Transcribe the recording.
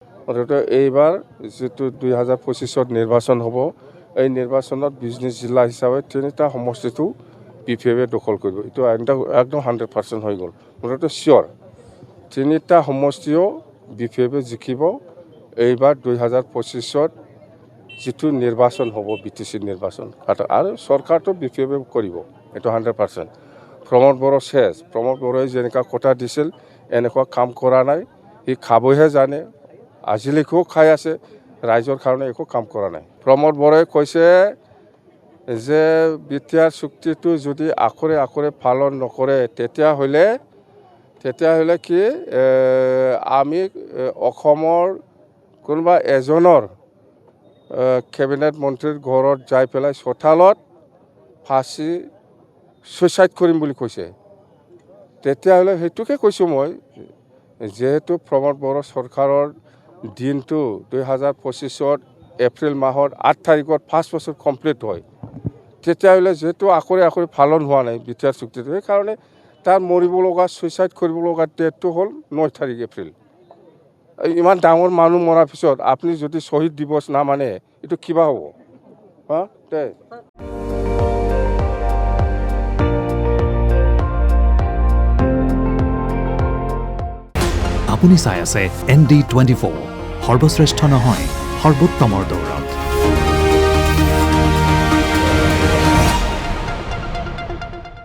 অৰ্থাৎ এইবাৰ যিটো 2025 নিৰ্বাচন হ'ব, এই নিৰ্বাচনত বিজনেছ জিলা হিচাপে 3টা সমষ্টিটো BPF দখল কৰিব। এইটো একদম 100% হৈ গ'ল। মুঠতে চিয়'ৰ 3টা সমষ্টিও BPF জিকিব। এইবাৰ 2025 যিটো নিৰ্বাচন হ'ব BTC নিৰ্বাচন আৰু চৰকাৰটো BPF কৰিব, এইটো 100%। প্ৰমোদ বড়ো শেষ। প্ৰমোদ বড়োই যেনেকুৱা কথা দিছিল এনেকুৱা কাম কৰা নাই, সি খাবহে জানে, আজিলৈকেও খাই আছে, ৰাইজৰ কাৰণে একো কাম কৰা নাই। প্ৰমোদ বড়োই কৈছে যে বিটিআৰ চুক্তিটো যদি আখৰে আখৰে পালন নকৰে তেতিয়াহ'লে কি আমি অসমৰ কোনোবা এজনৰ কেবিনেট মন্ত্ৰীৰ ঘৰত যাই পেলাই চোতালত ছুইচাইড কৰিম বুলি কৈছে। তেতিয়াহ'লে সেইটোকে কৈছোঁ মই, যিহেতু প্ৰমোদ বড়ো চৰকাৰৰ দিনটো 2025 এপ্ৰিল মাহৰ 8 তাৰিখত 5 বছৰ কমপ্লিট হয়, তেতিয়াহ'লে যিহেতু আখৰে আখৰে পালন হোৱা নাই বিটিআৰ চুক্তিটো, সেইকাৰণে তাৰ মৰিব লগা ছুইচাইড কৰিব লগা ডেটটো হ'ল 9 তাৰিখ এপ্ৰিল। ইমান ডাঙৰ মানুহ মৰাৰ পিছত আপুনি যদি শ্বহীদ দিৱস নামানে এইটো কিবা হ'ব? দে আপুনি চাই আছে ND24, সৰ্বশ্ৰেষ্ঠ নহয় সৰ্বোত্তমৰ দৌৰত।